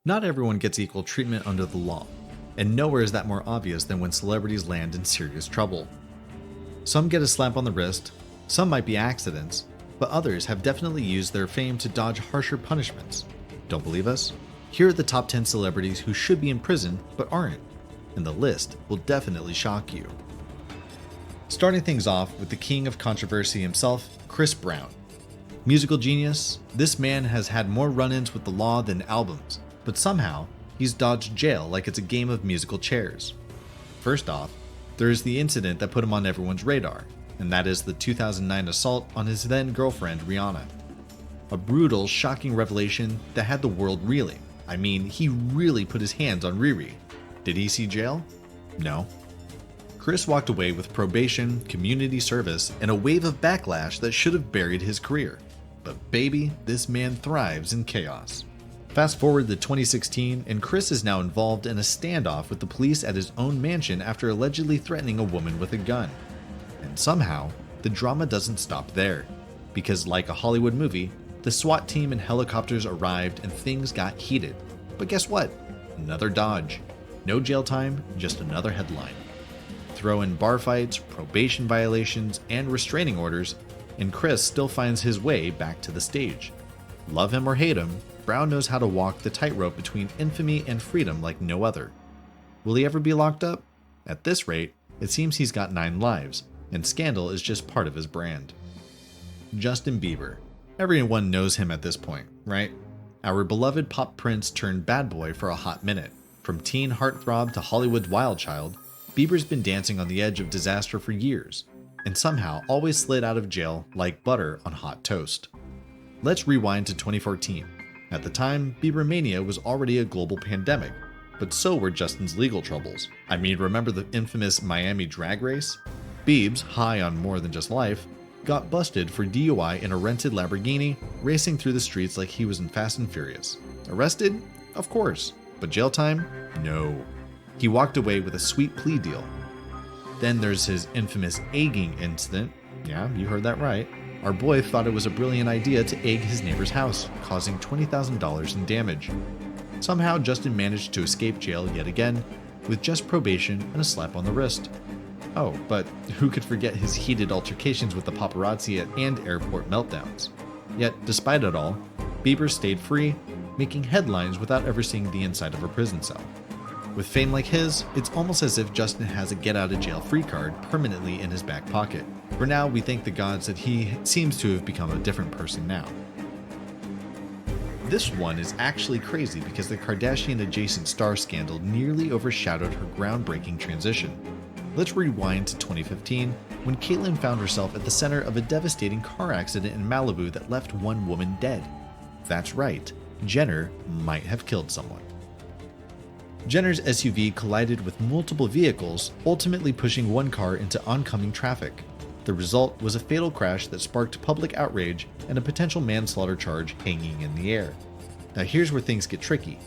Not everyone gets equal treatment under the law, and nowhere is that more obvious than when celebrities land in serious trouble. Some get a slap on the wrist, some might be accidents, but others have definitely used their fame to dodge harsher punishments. Don't believe us? Here are the top 10 celebrities who should be in prison but aren't, and the list will definitely shock you. Starting things off with the king of controversy himself, Chris Brown. Musical genius, this man has had more run-ins with the law than albums, but somehow, he's dodged jail like it's a game of musical chairs. First off, there is the incident that put him on everyone's radar, and that is the 2009 assault on his then-girlfriend Rihanna. A brutal, shocking revelation that had the world reeling. I mean, he really put his hands on Riri. Did he see jail? No. Chris walked away with probation, community service, and a wave of backlash that should have buried his career. But baby, this man thrives in chaos. Fast forward to 2016, and Chris is now involved in a standoff with the police at his own mansion after allegedly threatening a woman with a gun. And somehow, the drama doesn't stop there. Because like a Hollywood movie, the SWAT team and helicopters arrived and things got heated. But guess what? Another dodge. No jail time, just another headline. Throw in bar fights, probation violations, and restraining orders, and Chris still finds his way back to the stage. Love him or hate him, Brown knows how to walk the tightrope between infamy and freedom like no other. Will he ever be locked up? At this rate, it seems he's got 9 lives, and scandal is just part of his brand. Justin Bieber. Everyone knows him at this point, right? Our beloved pop prince turned bad boy for a hot minute. From teen heartthrob to Hollywood's wild child, Bieber's been dancing on the edge of disaster for years, and somehow always slid out of jail like butter on hot toast. Let's rewind to 2014. At the time, Bieber mania was already a global pandemic, but so were Justin's legal troubles. I mean, remember the infamous Miami drag race? Biebs, high on more than just life, got busted for DUI in a rented Lamborghini, racing through the streets like he was in Fast and Furious. Arrested? Of course. But jail time? No. He walked away with a sweet plea deal. Then there's his infamous egging incident. Yeah, you heard that right. Our boy thought it was a brilliant idea to egg his neighbor's house, causing $20,000 in damage. Somehow Justin managed to escape jail yet again, with just probation and a slap on the wrist. Oh, but who could forget his heated altercations with the paparazzi and airport meltdowns? Yet, despite it all, Bieber stayed free, making headlines without ever seeing the inside of a prison cell. With fame like his, it's almost as if Justin has a get-out-of-jail-free card permanently in his back pocket. For now, we thank the gods that he seems to have become a different person now. This one is actually crazy because the Kardashian-adjacent star scandal nearly overshadowed her groundbreaking transition. Let's rewind to 2015, when Caitlyn found herself at the center of a devastating car accident in Malibu that left one woman dead. That's right, Jenner might have killed someone. Jenner's SUV collided with multiple vehicles, ultimately pushing one car into oncoming traffic. The result was a fatal crash that sparked public outrage and a potential manslaughter charge hanging in the air. Now here's where things get tricky.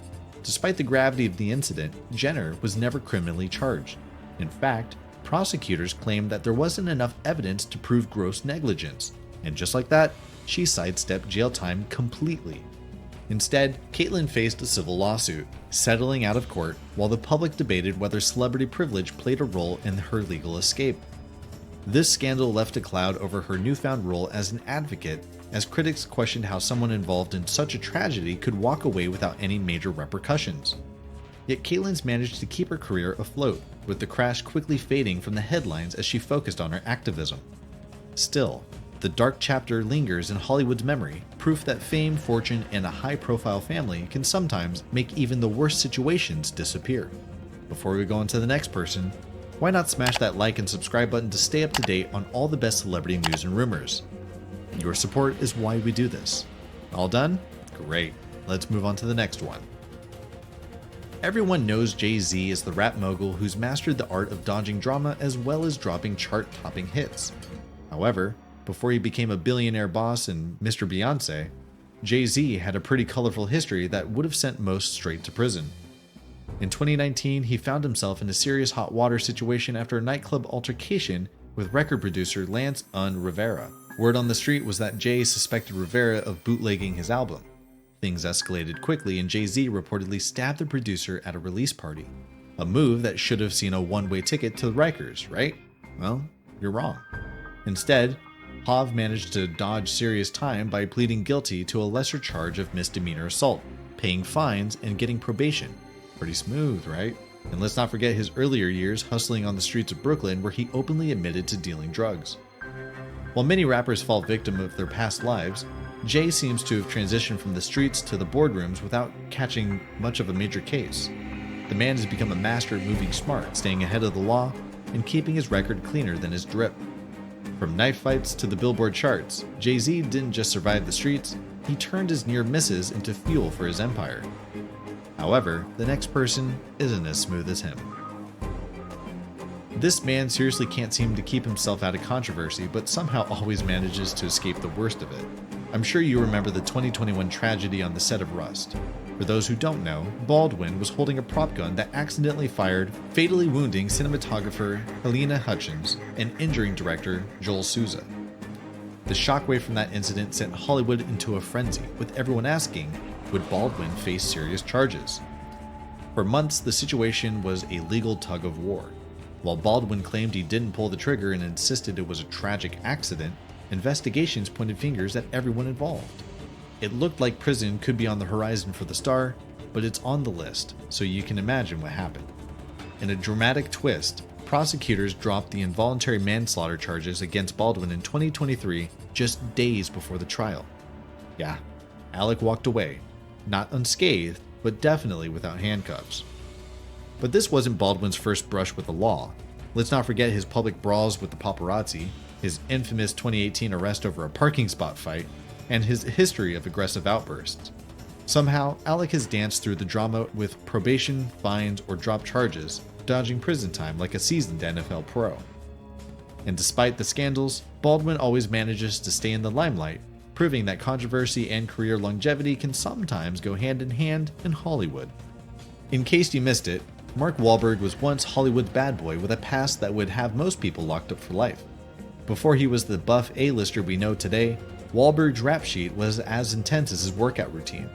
Despite the gravity of the incident, Jenner was never criminally charged. In fact, prosecutors claimed that there wasn't enough evidence to prove gross negligence, and just like that, she sidestepped jail time completely. Instead, Caitlyn faced a civil lawsuit, settling out of court while the public debated whether celebrity privilege played a role in her legal escape. This scandal left a cloud over her newfound role as an advocate, as critics questioned how someone involved in such a tragedy could walk away without any major repercussions. Yet Caitlyn's managed to keep her career afloat, with the crash quickly fading from the headlines as she focused on her activism. Still, the dark chapter lingers in Hollywood's memory, proof that fame, fortune, and a high-profile family can sometimes make even the worst situations disappear. Before we go on to the next person, why not smash that like and subscribe button to stay up to date on all the best celebrity news and rumors? Your support is why we do this. All done? Great. Let's move on to the next one. Everyone knows JayZ is the rap mogul who's mastered the art of dodging drama as well as dropping chart-topping hits. However, before he became a billionaire boss and Mr. Beyonce, JayZ had a pretty colorful history that would have sent most straight to prison. In 2019, he found himself in a serious hot water situation after a nightclub altercation with record producer Lance Rivera. Word on the street was that Jay suspected Rivera of bootlegging his album. things escalated quickly and JayZ reportedly stabbed the producer at a release party. A move that should have seen a one-way ticket to Rikers, right? Well, you're wrong. Instead, Hav managed to dodge serious time by pleading guilty to a lesser charge of misdemeanor assault, paying fines, and getting probation. Pretty smooth, right? And let's not forget his earlier years hustling on the streets of Brooklyn, where he openly admitted to dealing drugs. While many rappers fall victim of their past lives, Jay seems to have transitioned from the streets to the boardrooms without catching much of a major case. The man has become a master at moving smart, staying ahead of the law, and keeping his record cleaner than his drip. From knife fights to the Billboard charts, JayZ didn't just survive the streets, he turned his near misses into fuel for his empire. However, the next person isn't as smooth as him. This man seriously can't seem to keep himself out of controversy, but somehow always manages to escape the worst of it. I'm sure you remember the 2021 tragedy on the set of Rust. For those who don't know, Baldwin was holding a prop gun that accidentally fired, fatally wounding cinematographer Helena Hutchins and injuring director Joel Souza. The shockwave from that incident sent Hollywood into a frenzy, with everyone asking, would Baldwin face serious charges? For months, the situation was a legal tug of war. While Baldwin claimed he didn't pull the trigger and insisted it was a tragic accident, investigations pointed fingers at everyone involved. It looked like prison could be on the horizon for the star, but it's on the list, so you can imagine what happened. In a dramatic twist, prosecutors dropped the involuntary manslaughter charges against Baldwin in 2023, just days before the trial. Yeah, Alec walked away, not unscathed, but definitely without handcuffs. But this wasn't Baldwin's first brush with the law. Let's not forget his public brawls with the paparazzi, his infamous 2018 arrest over a parking spot fight, and his history of aggressive outbursts. Somehow, Alec has danced through the drama with probation, fines, or dropped charges, dodging prison time like a seasoned NFL pro. And despite the scandals, Baldwin always manages to stay in the limelight, proving that controversy and career longevity can sometimes go hand in hand in Hollywood. In case you missed it, Mark Wahlberg was once Hollywood's bad boy with a past that would have most people locked up for life. Before he was the buff A-lister we know today, Wahlberg's rap sheet was as intense as his workout routine.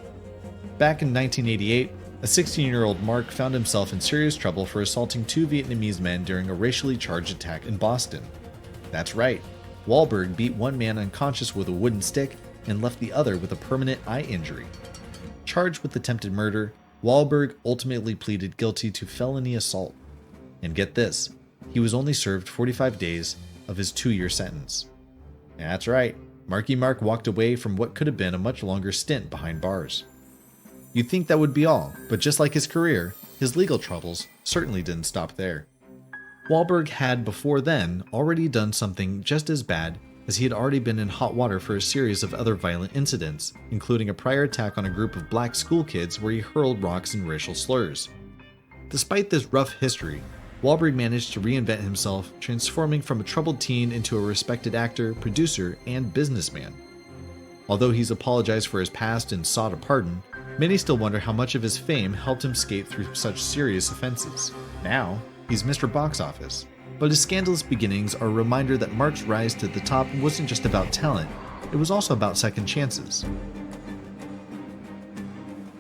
Back in 1988, a 16-year-old Mark found himself in serious trouble for assaulting two Vietnamese men during a racially charged attack in Boston. That's right, Wahlberg beat one man unconscious with a wooden stick and left the other with a permanent eye injury. Charged with attempted murder, Wahlberg ultimately pleaded guilty to felony assault. And get this, he was only served 45 days of his 2-year sentence. That's right, Marky Mark walked away from what could have been a much longer stint behind bars. You'd think that would be all, but just like his career, his legal troubles certainly didn't stop there. Wahlberg had before then already done something just as bad, as he had already been in hot water for a series of other violent incidents, including a prior attack on a group of black school kids where he hurled rocks and racial slurs. Despite this rough history, Wahlberg managed to reinvent himself, transforming from a troubled teen into a respected actor, producer, and businessman. Although he's apologized for his past and sought a pardon, many still wonder how much of his fame helped him skate through such serious offenses. Now, he's Mr. Box Office. But his scandalous beginnings are a reminder that Mark's rise to the top wasn't just about talent, it was also about second chances.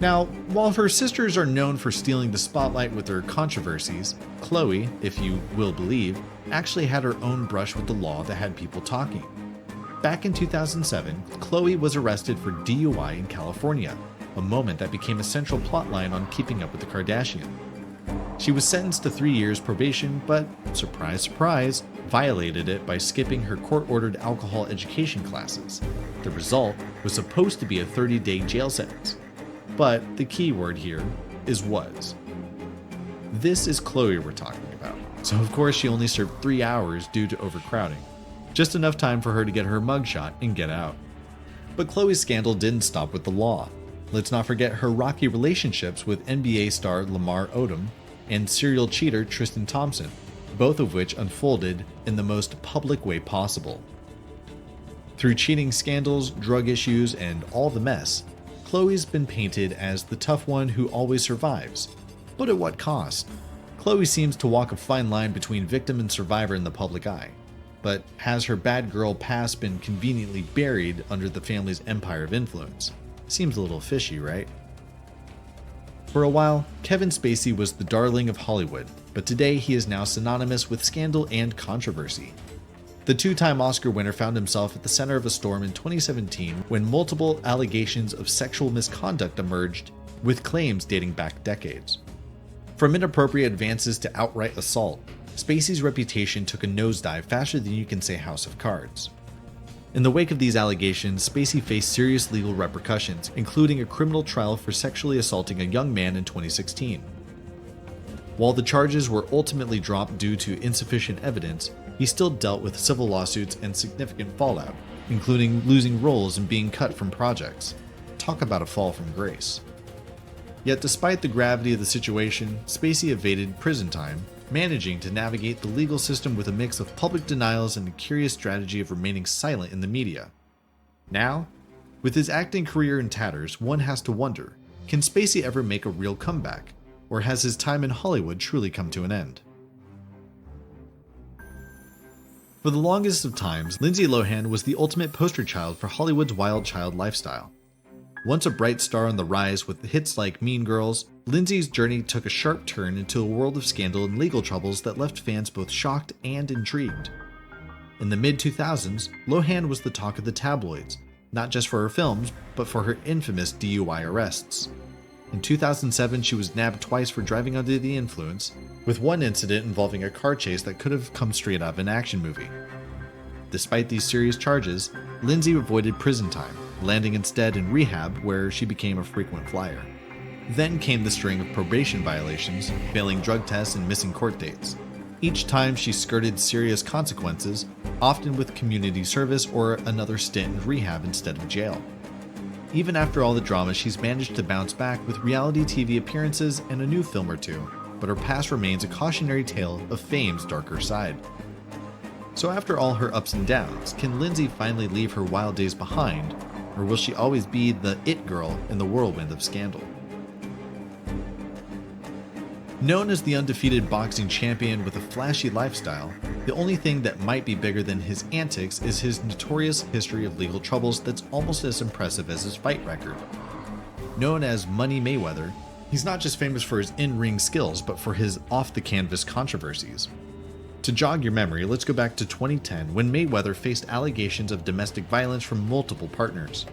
Now, while her sisters are known for stealing the spotlight with their controversies, Khloe, if you will believe, actually had her own brush with the law that had people talking. Back in 2007, Khloe was arrested for DUI in California, a moment that became a central plotline on Keeping Up with the Kardashians. She was sentenced to 3 years probation, but, surprise, surprise, violated it by skipping her court-ordered alcohol education classes. The result was supposed to be a 30-day jail sentence. But the key word here is was. This is Khloe we're talking about, so of course she only served 3 hours due to overcrowding. Just enough time for her to get her mugshot and get out. But Khloe's scandal didn't stop with the law. Let's not forget her rocky relationships with NBA star Lamar Odom and serial cheater Tristan Thompson, both of which unfolded in the most public way possible. Through cheating scandals, drug issues, and all the mess, Khloe's been painted as the tough one who always survives. But at what cost? Khloe seems to walk a fine line between victim and survivor in the public eye. But has her bad girl past been conveniently buried under the family's empire of influence? Seems a little fishy, right? For a while, Kevin Spacey was the darling of Hollywood, but today he is now synonymous with scandal and controversy. The two-time Oscar winner found himself at the center of a storm in 2017 when multiple allegations of sexual misconduct emerged, with claims dating back decades. From inappropriate advances to outright assault, Spacey's reputation took a nosedive faster than you can say House of Cards. In the wake of these allegations, Spacey faced serious legal repercussions, including a criminal trial for sexually assaulting a young man in 2016. While the charges were ultimately dropped due to insufficient evidence, he still dealt with civil lawsuits and significant fallout, including losing roles and being cut from projects. Talk about a fall from grace. Yet despite the gravity of the situation, Spacey evaded prison time, managing to navigate the legal system with a mix of public denials and a curious strategy of remaining silent in the media. Now, with his acting career in tatters, one has to wonder, can Spacey ever make a real comeback, or has his time in Hollywood truly come to an end? For the longest of times, Lindsay Lohan was the ultimate poster child for Hollywood's wild child lifestyle. Once a bright star on the rise with hits like Mean Girls, Lindsay's journey took a sharp turn into a world of scandal and legal troubles that left fans both shocked and intrigued. In the mid-2000s, Lohan was the talk of the tabloids, not just for her films, but for her infamous DUI arrests. In 2007, she was nabbed twice for driving under the influence, with one incident involving a car chase that could have come straight out of an action movie. Despite these serious charges, Lindsay avoided prison time, landing instead in rehab where she became a frequent flyer. Then came the string of probation violations, failing drug tests and missing court dates. Each time she skirted serious consequences, often with community service or another stint in rehab instead of jail. Even after all the drama, she's managed to bounce back with reality TV appearances and a new film or two, but her past remains a cautionary tale of fame's darker side. So after all her ups and downs, can Lindsay finally leave her wild days behind, or will she always be the it girl in the whirlwind of scandal? Known as the undefeated boxing champion with a flashy lifestyle, the only thing that might be bigger than his antics is his notorious history of legal troubles that's almost as impressive as his fight record. Known as Money Mayweather, he's not just famous for his in-ring skills, but for his off-the-canvas controversies. To jog your memory, let's go back to 2010 when Mayweather faced allegations of domestic violence from multiple partners.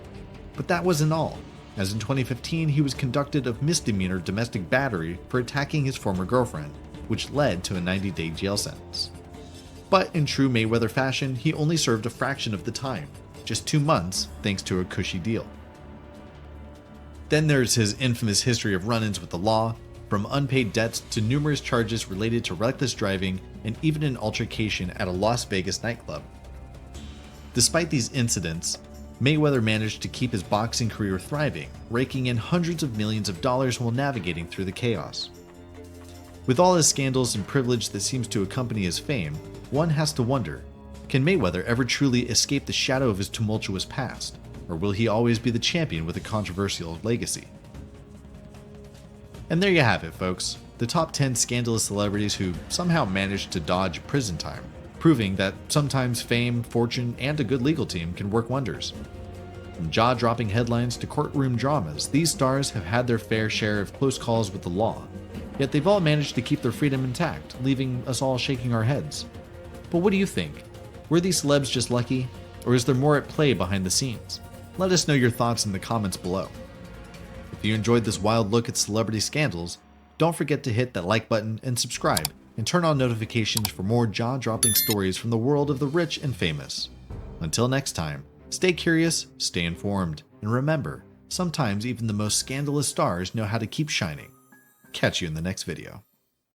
But that wasn't all, as in 2015 he was convicted of misdemeanor domestic battery for attacking his former girlfriend, which led to a 90-day jail sentence. But in true Mayweather fashion, he only served a fraction of the time, just 2 months thanks to a cushy deal. Then there's his infamous history of run-ins with the law, from unpaid debts to numerous charges related to reckless driving and even an altercation at a Las Vegas nightclub. Despite these incidents, Mayweather managed to keep his boxing career thriving, raking in hundreds of millions of dollars while navigating through the chaos. With all his scandals and privilege that seems to accompany his fame, one has to wonder, can Mayweather ever truly escape the shadow of his tumultuous past, or will he always be the champion with a controversial legacy? And there you have it, folks, the top 10 scandalous celebrities who somehow managed to dodge prison time, proving that sometimes fame, fortune, and a good legal team can work wonders. From jaw-dropping headlines to courtroom dramas, these stars have had their fair share of close calls with the law, yet they've all managed to keep their freedom intact, leaving us all shaking our heads. But what do you think? Were these celebs just lucky, or is there more at play behind the scenes? Let us know your thoughts in the comments below. If you enjoyed this wild look at celebrity scandals, don't forget to hit that like button and subscribe, and turn on notifications for more jaw-dropping stories from the world of the rich and famous. Until next time, stay curious, stay informed, and remember, sometimes even the most scandalous stars know how to keep shining. Catch you in the next video.